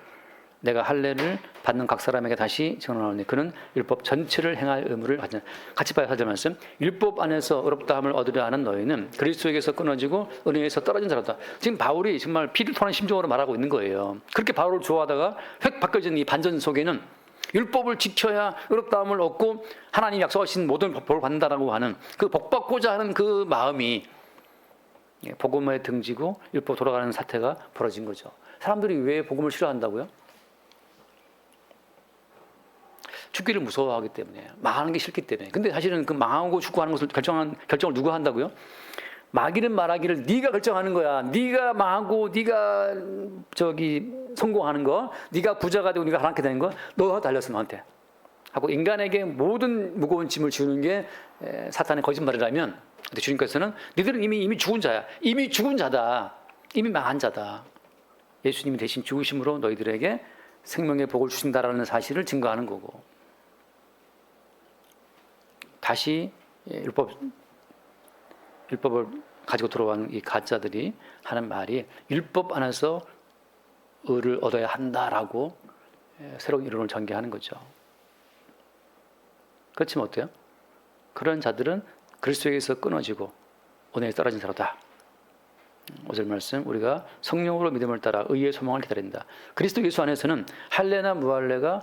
내가 할례를 받는 각 사람에게 다시 전하노니 그는 율법 전체를 행할 의무를 가진. 같이 봐요. 4절 말씀. 율법 안에서 의롭다함을 얻으려 하는 너희는 그리스도에게서 끊어지고 은혜에서 떨어진 자라다. 지금 바울이 정말 피를 토하는 심정으로 말하고 있는 거예요. 그렇게 바울을 좋아하다가 획 바뀌어진 이 반전 속에는 율법을 지켜야 의롭다함을 얻고 하나님 약속하신 모든 복을 받는다라고 하는 그 복 받고자 하는 그 마음이 복음에 등지고 율법 돌아가는 사태가 벌어진 거죠. 사람들이 왜 복음을 싫어한다고요? 죽기를 무서워하기 때문에, 망하는 게 싫기 때문에. 근데 사실은 그 망하고 죽고 하는 것을 결정을 누가 한다고요? 마귀는 말하기를 네가 결정하는 거야. 네가 망하고 네가 성공하는 거, 네가 부자가 되고 네가 하나님께 되는 거 너가 달렸어 너한테. 하고 인간에게 모든 무거운 짐을 주는 게 사탄의 거짓말이라면, 근데 주님께서는 너희들은 이미 죽은 자야. 이미 죽은 자다. 이미 망한 자다. 예수님이 대신 죽으심으로 너희들에게 생명의 복을 주신다라는 사실을 증거하는 거고. 다시 율법을 가지고 들어온 이 가짜들이 하는 말이 율법 안에서 의를 얻어야 한다라고 새로운 이론을 전개하는 거죠. 그렇지만 어때요? 그런 자들은 그리스도에게서 끊어지고 은혜에 떨어진 자로다. 5절 말씀, 우리가 성령으로 믿음을 따라 의의 소망을 기다린다. 그리스도 예수 안에서는 할례나 무할례가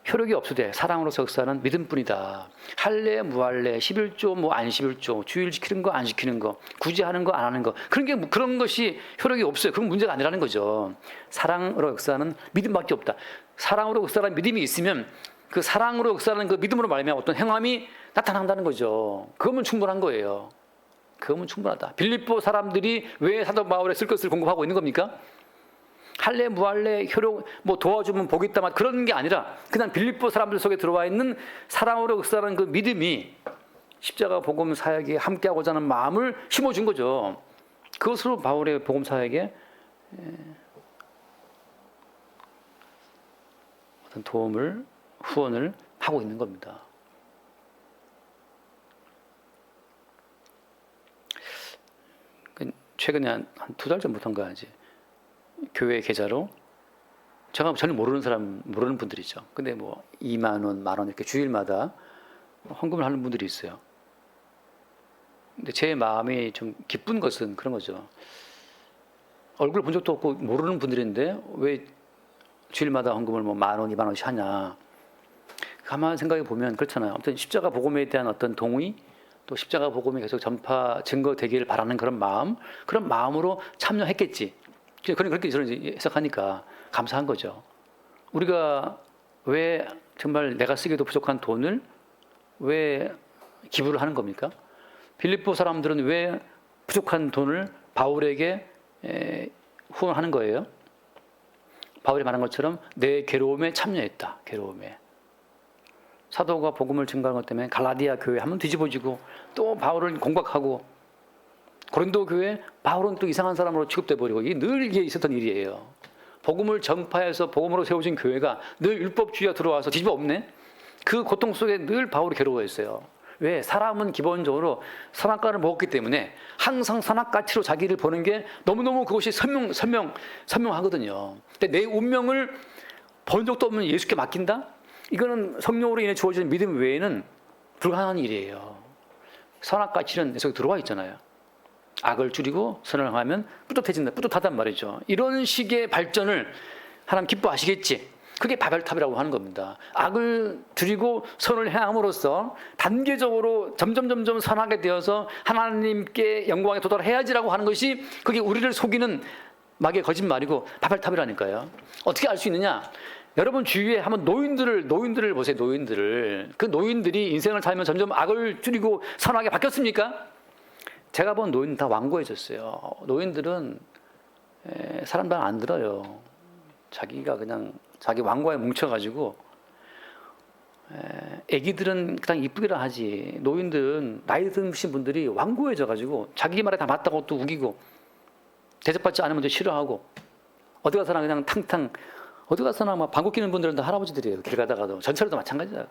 효력이 없으되 사랑으로서 역사하는 믿음뿐이다. 할례, 무할례, 11조, 안 11조, 주일 지키는 거, 안 지키는 거, 굳이 하는 거, 안 하는 거, 그런 것이 효력이 없어요. 그건 문제가 아니라는 거죠. 사랑으로 역사하는 믿음밖에 없다. 사랑으로 역사하는 믿음이 있으면 그 사랑으로 역사하는 그 믿음으로 말하면 어떤 행함이 나타난다는 거죠. 그거면 충분한 거예요. 그거면 충분하다. 빌립보 사람들이 왜 사도 바울의 쓸 것을 공급하고 있는 겁니까? 할례 무할례 효력 뭐 도와주면 복이 있다 그런 게 아니라 그냥 빌립보 사람들 속에 들어와 있는 사랑으로 역사하는 그 믿음이 십자가 복음 사역에 함께하고자 하는 마음을 심어준 거죠. 그것으로 바울의 복음 사역에 어떤 도움을 후원을 하고 있는 겁니다. 최근에 한 2달 전부터인 거야지. 교회 계좌로 제가 전혀 모르는 분들이죠. 근데 뭐 2만 원, 1만 원 이렇게 주일마다 헌금을 하는 분들이 있어요. 근데 제 마음이 좀 기쁜 것은 그런 거죠. 얼굴 본 적도 없고 모르는 분들인데 왜 주일마다 헌금을 뭐 1만 원, 2만 원씩 하냐. 가만 생각해 보면 그렇잖아요. 아무튼 십자가 복음에 대한 어떤 동의, 또 십자가 복음이 계속 전파 증거되기를 바라는 그런 마음으로 참여했겠지. 그렇게 저는 해석하니까 감사한 거죠. 우리가 왜 정말 내가 쓰기도 부족한 돈을 왜 기부를 하는 겁니까? 빌립보 사람들은 왜 부족한 돈을 바울에게 후원하는 거예요? 바울이 말한 것처럼 내 괴로움에 참여했다. 괴로움에. 사도가 복음을 증거하는 것 때문에 갈라디아 교회 한번 뒤집어지고 또 바울을 공박하고 고린도 교회 바울은 또 이상한 사람으로 취급돼 버리고 이게 늘 이게 있었던 일이에요. 복음을 전파해서 복음으로 세워진 교회가 늘 율법주의가 들어와서 뒤집어 엎네. 그 고통 속에 늘 바울이 괴로워했어요. 왜? 사람은 기본적으로 선악과를 먹었기 때문에 항상 선악가치로 자기를 보는 게 너무너무 그것이 선명하거든요. 근데 내 운명을 본 적도 없는 예수께 맡긴다? 이거는 성령으로 인해 주어지는 믿음 외에는 불가능한 일이에요. 선악가치는 내 속에 들어와 있잖아요. 악을 줄이고 선을 행하면 뿌듯하단 말이죠. 이런 식의 발전을 하나님 기뻐하시겠지. 그게 바벨탑이라고 하는 겁니다. 악을 줄이고 선을 행함으로써 단계적으로 점점 선하게 되어서 하나님께 영광에 도달해야지라고 하는 것이 그게 우리를 속이는 마귀의 거짓말이고 바벨탑이라니까요. 어떻게 알 수 있느냐? 여러분 주위에 한번 노인들을 보세요. 그 노인들이 인생을 살면 점점 악을 줄이고 선하게 바뀌었습니까? 제가 본 노인 다 완고해졌어요. 노인들은 사람 말 안 들어요. 자기가 그냥 자기 왕과에 뭉쳐가지고 애기들은 그냥 이쁘게라 하지. 노인들은 나이 드신 분들이 완고해져가지고 자기 말에 다 맞다고 또 우기고 대접받지 않으면 또 싫어하고 어디 가서나 그냥 탕탕 어디 가서나 막 방귀 뀌는 분들은 다 할아버지들이에요. 길 가다가도 전철에도 마찬가지야.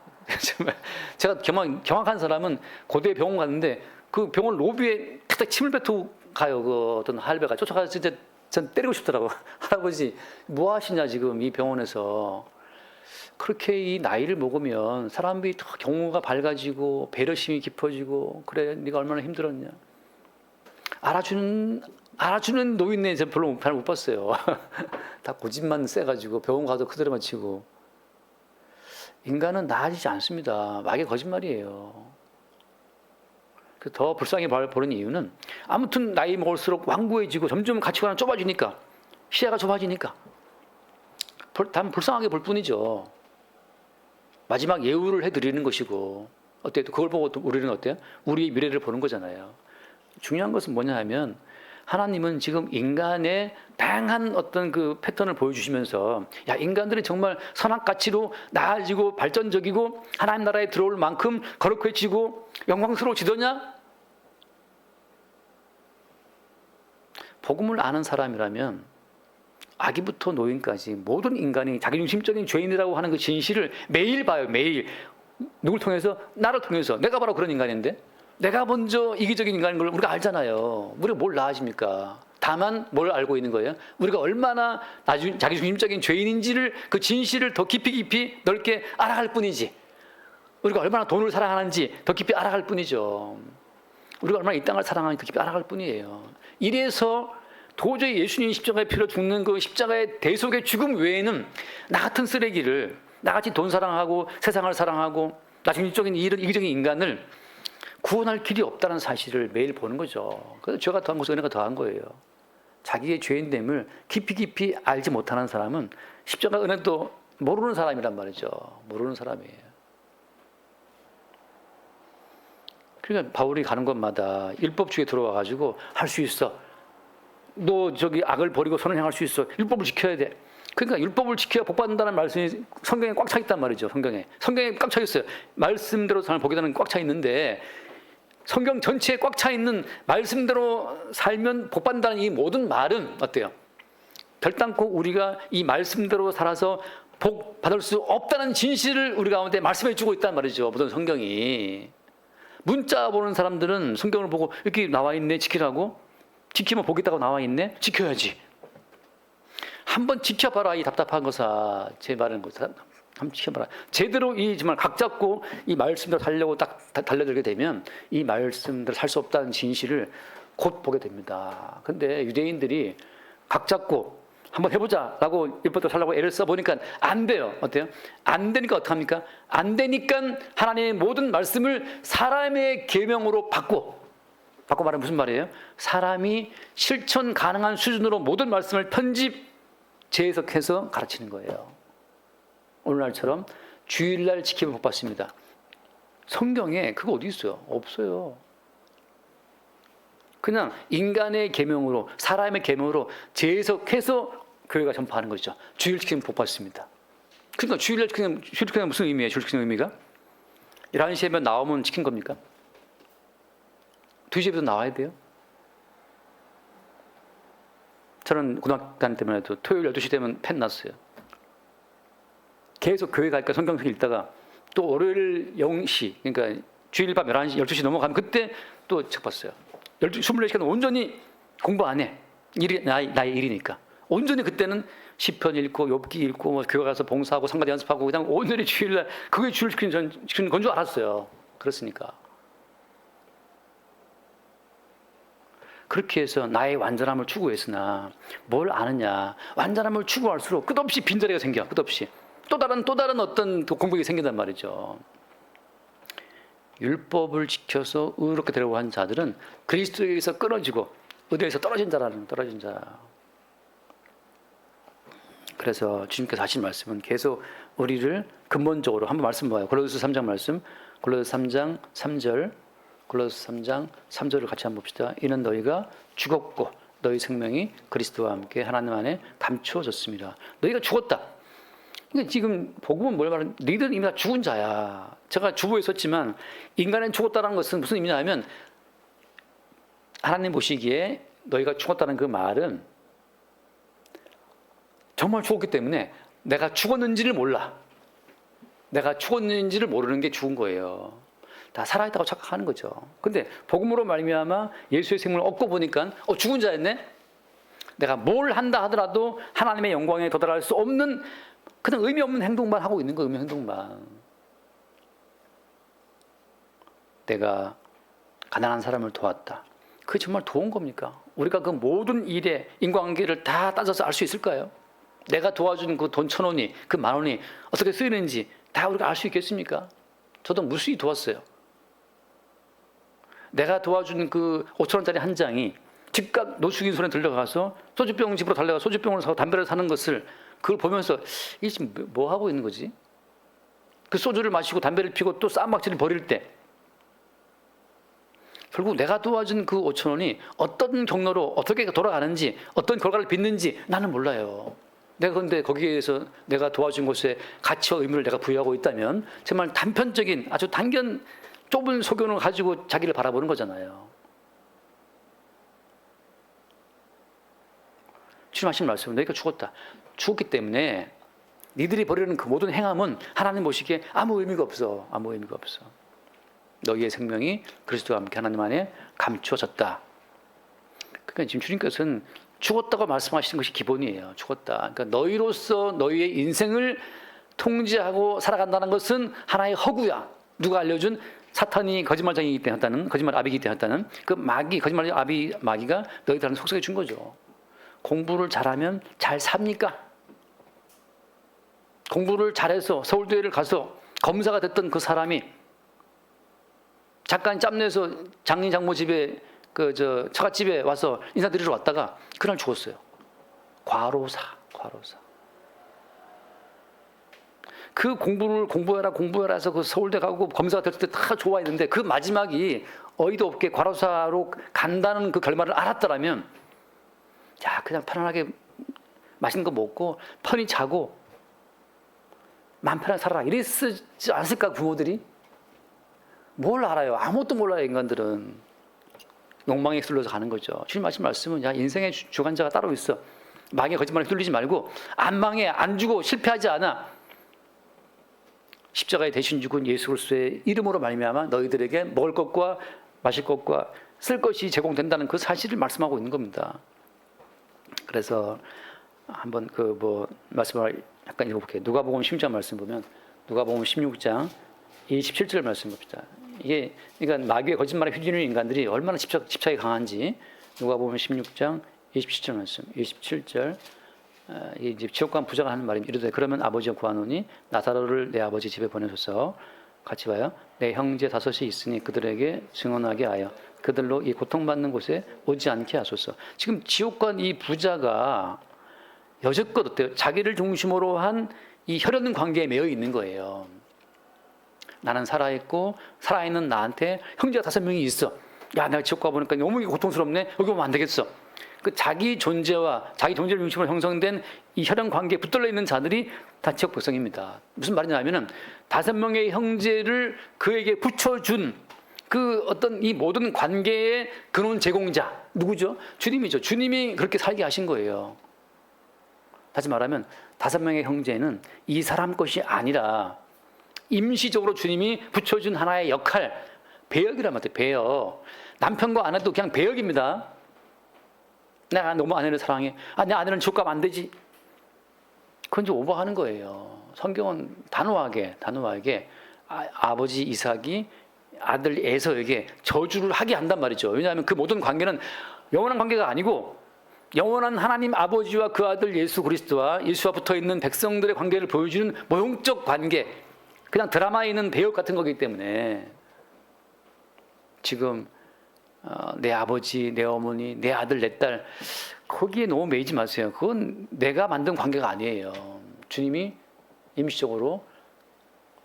제가 경악한 사람은 고대 병원 갔는데 그 병원 로비에 탁탁 침을 뱉고 가요. 그 어떤 할배가 쫓아가서 진짜 전 때리고 싶더라고. 할아버지 뭐 하시냐 지금 이 병원에서. 그렇게 이 나이를 먹으면 사람들이 더 경우가 밝아지고 배려심이 깊어지고 그래 네가 얼마나 힘들었냐. 알아주는 노인네 저 별로 못 봤어요. 다 고집만 세가지고 병원 가도 그대로만 치고. 인간은 나아지지 않습니다. 마귀의 거짓말이에요. 더 불쌍히 보는 이유는 아무튼 나이 먹을수록 완고해지고 점점 가치관은 좁아지니까 시야가 좁아지니까 단 불쌍하게 볼 뿐이죠. 마지막 예우를 해드리는 것이고 어때요? 그걸 보고 또 우리는 어때요? 우리의 미래를 보는 거잖아요. 중요한 것은 뭐냐 하면 하나님은 지금 인간의 다양한 어떤 그 패턴을 보여주시면서 야 인간들이 정말 선악 가치로 나아지고 발전적이고 하나님 나라에 들어올 만큼 거룩해지고 영광스러워지더냐? 복음을 아는 사람이라면 아기부터 노인까지 모든 인간이 자기중심적인 죄인이라고 하는 그 진실을 매일 봐요. 매일. 누굴 통해서? 나를 통해서. 내가 바로 그런 인간인데 내가 먼저 이기적인 인간인 걸 우리가 알잖아요. 우리가 뭘 나아집니까? 다만 뭘 알고 있는 거예요? 우리가 얼마나 자기중심적인 죄인인지를 그 진실을 더 깊이 넓게 알아갈 뿐이지. 우리가 얼마나 돈을 사랑하는지 더 깊이 알아갈 뿐이죠. 우리가 얼마나 이 땅을 사랑하는지 더 깊이 알아갈 뿐이에요. 이래서 도저히 예수님 십자가에 피로 죽는 그 십자가의 대속의 죽음 외에는 나 같은 쓰레기를 나같이 돈 사랑하고 세상을 사랑하고 나중적인 이기적인 인간을 구원할 길이 없다는 사실을 매일 보는 거죠. 그래서 죄가 더한 것은 은혜가 더한 거예요. 자기의 죄인됨을 깊이 알지 못하는 사람은 십자가 은혜도 모르는 사람이란 말이죠. 모르는 사람이에요. 그러니까 바울이 가는 곳마다 율법주의에 들어와 가지고 할 수 있어. 너 저기 악을 버리고 선을 향할 수 있어. 율법을 지켜야 돼. 그러니까 율법을 지켜야 복 받는다는 말씀이 성경에 꽉 차 있단 말이죠. 성경에 꽉 차 있어요. 말씀대로 삶을 보게 되는 꽉 차 있는데 성경 전체에 꽉 차 있는 말씀대로 살면 복 받는다는 이 모든 말은 어때요? 결단코 우리가 이 말씀대로 살아서 복 받을 수 없다는 진실을 우리 가운데 말씀해 주고 있단 말이죠. 모든 성경이. 문자 보는 사람들은 성경을 보고 이렇게 나와 있네 지키라고. 지키면 복 있다고 나와 있네 지켜야지. 한번 지켜봐라 이 답답한 거사. 제 말은 거사. 한번 지켜봐라. 제대로 이 정말 각 잡고 이 말씀대로 살려고 딱 달려들게 되면 이 말씀대로 살 수 없다는 진실을 곧 보게 됩니다. 근데 유대인들이 각 잡고 한번 해보자라고 율법대로 살려고 애를 써보니까 안 돼요. 어때요? 안 되니까 어떡합니까? 안 되니까 하나님의 모든 말씀을 사람의 계명으로 바꿔 말하면 무슨 말이에요? 사람이 실천 가능한 수준으로 모든 말씀을 편집, 재해석해서 가르치는 거예요. 오늘날처럼 주일날 지키면 복 받습니다. 성경에 그거 어디 있어요? 없어요. 그냥 인간의 계명으로 사람의 계명으로 재해석해서 교회가 전파하는 거죠. 주일 지키면 복 받습니다. 그러니까 주일날 지키면 무슨 의미예요? 주일 지키는 의미가? 11시에면 나오면 지킨 겁니까? 2시부터 나와야 돼요? 저는 고등학교 다닐 때만 해도 토요일 12시 되면 펜 났어요. 계속 교회 갈까 성경 읽다가 또 월요일 0시 그러니까 주일 밤 11시 12시 넘어가면 그때 또 책 봤어요. 24시간 온전히 공부 안 해. 나의 일이니까. 온전히 그때는 시편 읽고 욥기 읽고 뭐 교회 가서 봉사하고 상가대 연습하고 그냥 온전히 주일날 그게 주일 지키는 건 줄 알았어요. 그렇으니까. 그렇게 해서 나의 완전함을 추구했으나 뭘 아느냐. 완전함을 추구할수록 끝없이 빈자리가 생겨. 끝없이. 또 다른 어떤 공백이 생긴단 말이죠. 율법을 지켜서 의롭게 되려고 한 자들은 그리스도에게서 끊어지고 의대에서 떨어진 자. 그래서 주님께서 하신 말씀은 계속 우리를 근본적으로 한번 말씀 봐요. 골로새 3장 말씀. 골로새 3장 3절. 골로새 3장 3절을 같이 한번 봅시다. 이는 너희가 죽었고 너희 생명이 그리스도와 함께 하나님 안에 감추어졌습니다. 너희가 죽었다. 그러니까 지금 복음은 뭘 말하는? 너희들은 이미 다 죽은 자야. 제가 주보에 썼지만 인간은 죽었다는 것은 무슨 의미냐면 하나님 보시기에 너희가 죽었다는 그 말은 정말 죽었기 때문에 내가 죽었는지를 몰라. 내가 죽었는지를 모르는 게 죽은 거예요. 다 살아있다고 착각하는 거죠. 근데 복음으로 말미암아 예수의 생명을 얻고 보니까 죽은 자였네. 내가 뭘 한다 하더라도 하나님의 영광에 도달할 수 없는 그냥 의미 없는 행동만 하고 있는 거예요. 의미 행동만. 내가 가난한 사람을 도왔다. 그게 정말 도운 겁니까? 우리가 그 모든 일에 인과관계를 다 따져서 알 수 있을까요? 내가 도와준 그 돈 1,000원이 그 10,000원이 어떻게 쓰이는지 다 우리가 알 수 있겠습니까? 저도 무수히 도왔어요. 내가 도와준 그 5,000원짜리 한 장이 즉각 노숙인 손에 들려가서 소주병 집으로 달려가 소주병을 사고 담배를 사는 것을 그걸 보면서 이게 지금 뭐 하고 있는 거지? 그 소주를 마시고 담배를 피고 또 쌈박질을 벌일 때 결국 내가 도와준 그 5,000원이 어떤 경로로 어떻게 돌아가는지 어떤 결과를 빚는지 나는 몰라요. 내가 그런데 거기에서 내가 도와준 것에 가치와 의미를 내가 부여하고 있다면 정말 단편적인 아주 좁은 소견을 가지고 자기를 바라보는 거잖아요. 주님 하신 말씀은 너희가 죽었다. 죽었기 때문에 니들이 벌이는 그 모든 행함은 하나님 보시기에 아무 의미가 없어. 아무 의미가 없어. 너희의 생명이 그리스도와 함께 하나님 안에 감추어졌다. 그러니까 지금 주님께서는 죽었다고 말씀하시는 것이 기본이에요. 죽었다. 그러니까 너희로서 너희의 인생을 통제하고 살아간다는 것은 하나의 허구야. 누가 알려준? 사탄이 거짓말장이기 때문에 했다는, 거짓말 아비이기 때문에 했다는 그 마귀, 거짓말 아비 마귀가 너희들한테 속삭여 준 거죠. 공부를 잘하면 잘 삽니까? 공부를 잘해서 서울대를 가서 검사가 됐던 그 사람이 잠깐 짬내서 장인 장모 집에 처갓집에 와서 인사드리러 왔다가 그날 죽었어요. 과로사. 그 공부해라 해서 그 서울대 가고 검사가 됐을 때 다 좋아했는데 그 마지막이 어이도 없게 과로사로 간다는 그 결말을 알았더라면 야 그냥 편안하게 맛있는 거 먹고 편히 자고 마음 편하게 살아라 이랬지 않았을까 부모들이? 뭘 알아요? 아무것도 몰라요 인간들은. 욕망에 휩쓸려서 가는 거죠. 주님 하신 말씀은 야 인생의 주관자가 따로 있어. 마귀의 거짓말에 휘둘리지 말고 안 망해 안 죽어 실패하지 않아. 십자가에 대신 죽은 예수 그리스도의 이름으로 말미암아 너희들에게 먹을 것과 마실 것과 쓸 것이 제공된다는 그 사실을 말씀하고 있는 겁니다. 그래서 한번 말씀을 약간 읽어볼게요. 누가복음 16장 말씀 보면 누가복음 16장 27절 말씀 봅시다. 이게 그러니까 마귀의 거짓말에 휘둘리는 인간들이 얼마나 집착이 강한지 누가복음 16장 27절 말씀 27절 이제 지옥 간 부자가 하는 말입니다. 이르되 그러면 아버지가 구하노니 나사로를 내 아버지 집에 보내소서. 같이 봐요. 내 형제 다섯이 있으니 그들에게 증언하게 하여 그들로 이 고통받는 곳에 오지 않게 하소서. 지금 지옥 간 이 부자가 여지껏 어때요? 자기를 중심으로 한 이 혈연 관계에 매여 있는 거예요. 나는 살아있고 살아있는 나한테 형제가 5명이 있어. 야 내가 지옥 가보니까 너무 고통스럽네. 여기 오면 안 되겠어. 그 자기 존재와 자기 존재를 중심으로 형성된 이 혈연 관계에 붙들려 있는 자들이 다 지옥 백성입니다. 무슨 말이냐면은 5명의 형제를 그에게 붙여준 그 어떤 이 모든 관계의 근원 제공자 누구죠? 주님이죠. 주님이 그렇게 살게 하신 거예요. 다시 말하면 5명의 형제는 이 사람 것이 아니라 임시적으로 주님이 붙여준 하나의 역할, 배역이란 말이에요. 배역. 남편과 아내도 그냥 배역입니다. 내가 너무 아내를 사랑해. 내 아내는 지옥 가면 안 되지. 그건 좀 오버하는 거예요. 성경은 단호하게 아버지 이삭이 아들 에서에게 저주를 하게 한단 말이죠. 왜냐하면 그 모든 관계는 영원한 관계가 아니고 영원한 하나님 아버지와 그 아들 예수 그리스도와 예수와 붙어있는 백성들의 관계를 보여주는 모형적 관계, 그냥 드라마에 있는 배역 같은 거기 때문에 지금 내 아버지, 내 어머니, 내 아들, 내 딸 거기에 너무 매이지 마세요. 그건 내가 만든 관계가 아니에요. 주님이 임시적으로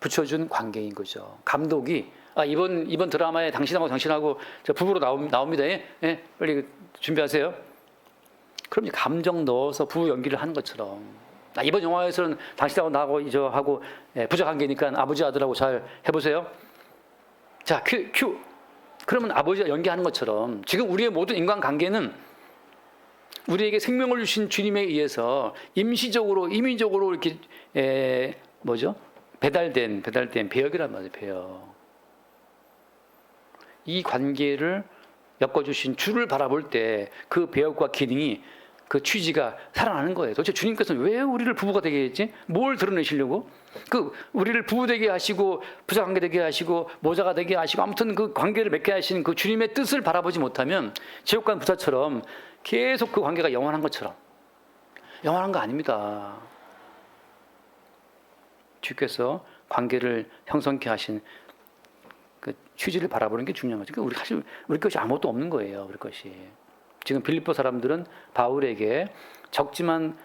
붙여준 관계인 거죠. 감독이 이번 드라마에 당신하고 저 부부로 나옵니다. 예? 빨리 준비하세요. 그럼 이제 감정 넣어서 부부 연기를 하는 것처럼 이번 영화에서는 당신하고 나하고 부자 관계니까 아버지 아들하고 잘 해보세요. 자 큐. 그러면 아버지가 연기하는 것처럼 지금 우리의 모든 인간관계는 우리에게 생명을 주신 주님에 의해서 임시적으로 임의적으로 이렇게 배달된 배역이란 말이에요. 배역. 이 관계를 엮어주신 주를 바라볼 때 그 배역과 기능이 그 취지가 살아나는 거예요. 도대체 주님께서는 왜 우리를 부부가 되게 했지? 뭘 드러내시려고? 우리를 부부 되게 하시고 부자 관계 되게 하시고 모자가 되게 하시고 아무튼 그 관계를 맺게 하시는 그 주님의 뜻을 바라보지 못하면 지옥 간 부자처럼 계속 그 관계가 영원한 것처럼 영원한 거 아닙니다. 주께서 관계를 형성케 하신 그 취지를 바라보는 게 중요한 거죠. 그러니까 우리 것이 아무것도 없는 거예요. 우리 것이. 지금 빌립보 사람들은 바울에게 적지만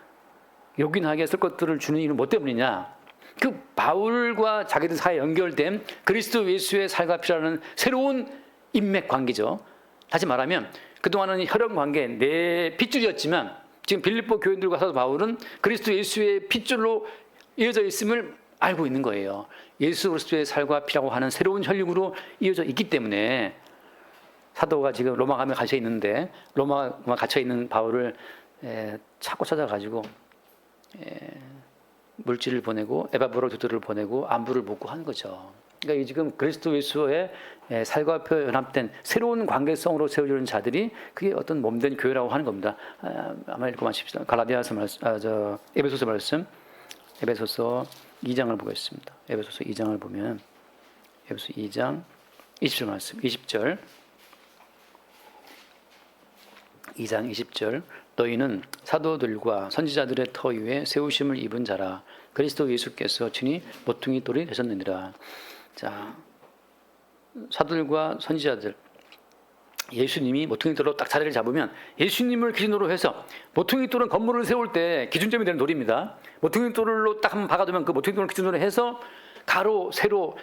요긴하게 쓸 것들을 주는 이유는 뭐 때문이냐? 그 바울과 자기들 사이에 연결된 그리스도 예수의 살과 피라는 새로운 인맥 관계죠. 다시 말하면 그동안은 혈연 관계 내 핏줄이었지만 지금 빌립보 교인들과 사도 바울은 그리스도 예수의 핏줄로 이어져 있음을 알고 있는 거예요. 예수 그리스도의 살과 피라고 하는 새로운 혈육으로 이어져 있기 때문에 사도가 지금 로마 가면 갇혀 있는데 로마 갇혀 있는 바울을 찾고 찾아가지고 물질을 보내고 에바브로두드를 보내고 안부를 묻고 하는 거죠. 그러니까 지금 그리스도 예수의 살과 피 연합된 새로운 관계성으로 세워지는 자들이 그게 어떤 몸된 교회라고 하는 겁니다. 아마 읽고 마십시다. 갈라디아서 에베소서 말씀, 에베소서 2장을 보겠습니다. 에베소서 2장을 보면 에베소서 2장 20절 말씀, 20절. 2장 20절 너희는 사도들과 선지자들의 터 위에 세우심을 입은 자라 그리스도 예수께서 친히 모퉁이 돌이 되셨느니라. 자, 사도들과 선지자들 예수님이 모퉁이돌로 딱 자리를 잡으면 예수님을 기준으로 해서 모퉁이돌은 건물을 세울 때 기준점이 되는 돌입니다. 모퉁이돌로 딱 한번 박아두면 그 모퉁이돌을 기준으로 해서 가로, 세로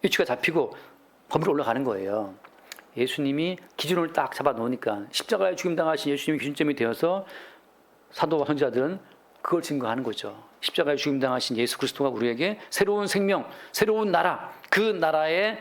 위치가 잡히고 건물이 올라가는 거예요. 예수님이 기준을 딱 잡아 놓으니까 십자가에 죽임당하신 예수님이 기준점이 되어서 사도와 선지자들은 그걸 증거하는 거죠. 십자가에 죽임당하신 예수 그리스도가 우리에게 새로운 생명, 새로운 나라, 그 나라의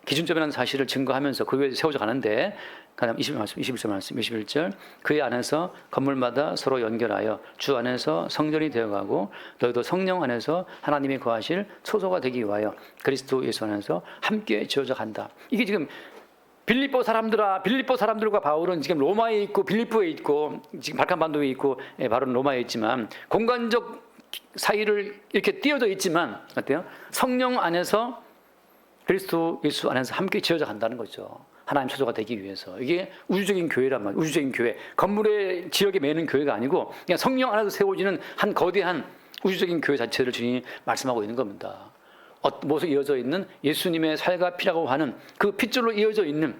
기준점이라는 사실을 증거하면서 그 위에 세워져 가는데, 그다음 21절 말씀, 21절 그의 안에서 건물마다 서로 연결하여 주 안에서 성전이 되어가고 너희도 성령 안에서 하나님이 거하실 초소가 되기 위하여 그리스도 예수 안에서 함께 지어져 간다. 이게 지금 빌립보 사람들과 바울은 지금 로마에 있고 빌립보에 있고 지금 발칸반도에 있고 바로는 로마에 있지만 공간적 사이를 이렇게 띄어져 있지만 어때요? 성령 안에서 그리스도 예수 안에서 함께 지어져 간다는 거죠. 하나님 초소가 되기 위해서. 이게 우주적인 교회란 말이에요. 우주적인 교회. 건물의 지역에 매는 교회가 아니고 그냥 성령 안에서 세워지는 한 거대한 우주적인 교회 자체를 주님이 말씀하고 있는 겁니다. 무엇에 이어져 있는 예수님의 살과 피라고 하는 그 핏줄로 이어져 있는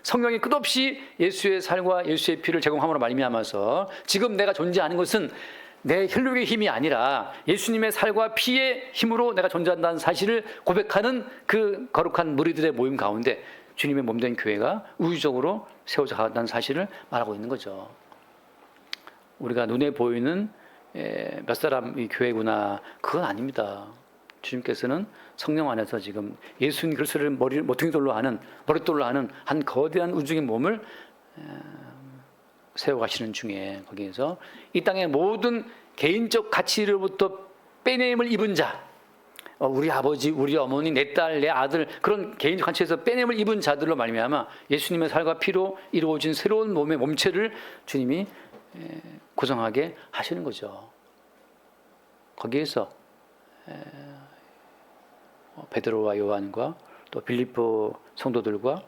성령이 끝없이 예수의 살과 예수의 피를 제공함으로 말미암아서 지금 내가 존재하는 것은 내 혈육의 힘이 아니라 예수님의 살과 피의 힘으로 내가 존재한다는 사실을 고백하는 그 거룩한 무리들의 모임 가운데 주님의 몸된 교회가 우주적으로 세워져 간다는 사실을 말하고 있는 거죠. 우리가 눈에 보이는 몇 사람의 교회구나, 그건 아닙니다. 주님께서는 성령 안에서 지금 예수님 그리스도를 모퉁이돌로 하는, 머릿돌로 하는 한 거대한 우주적인 몸을 세워가시는 중에 거기에서 이 땅의 모든 개인적 가치로부터 빼냄을 입은 자, 우리 아버지, 우리 어머니, 내 딸, 내 아들, 그런 개인적 가치에서 빼냄을 입은 자들로 말미암아 예수님의 살과 피로 이루어진 새로운 몸의 몸체를 주님이 구성하게 하시는 거죠. 거기에서 베드로와 요한과 또 빌립보 성도들과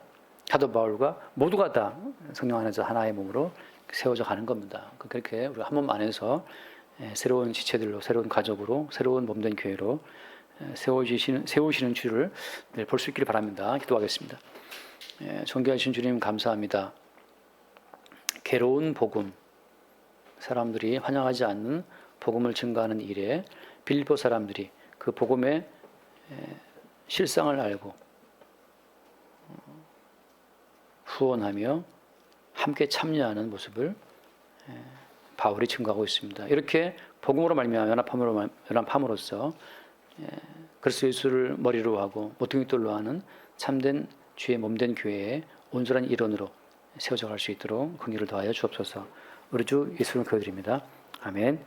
사도 바울과 모두가 다 성령 안에서 하나의 몸으로 세워져 가는 겁니다. 그렇게 우리 한 몸 안에서 새로운 지체들로, 새로운 가족으로, 새로운 몸된 교회로 세우시는 주를 볼 수 있기를 바랍니다. 기도하겠습니다. 존귀하신 주님 감사합니다. 괴로운 복음, 사람들이 환영하지 않는 복음을 증거하는 일에 빌립보 사람들이 그 복음의 실상을 알고 후원하며 함께 참여하는 모습을 바울이 증거하고 있습니다. 이렇게 복음으로 말미암아 연합함으로써 그리스도 예수를 머리로 하고 모퉁이돌로 하는 참된 주의 몸된 교회의 온전한 일원으로 세워져 갈 수 있도록 긍휼을 더하여 주옵소서. 우리 주 예수를 기도드립니다. 아멘.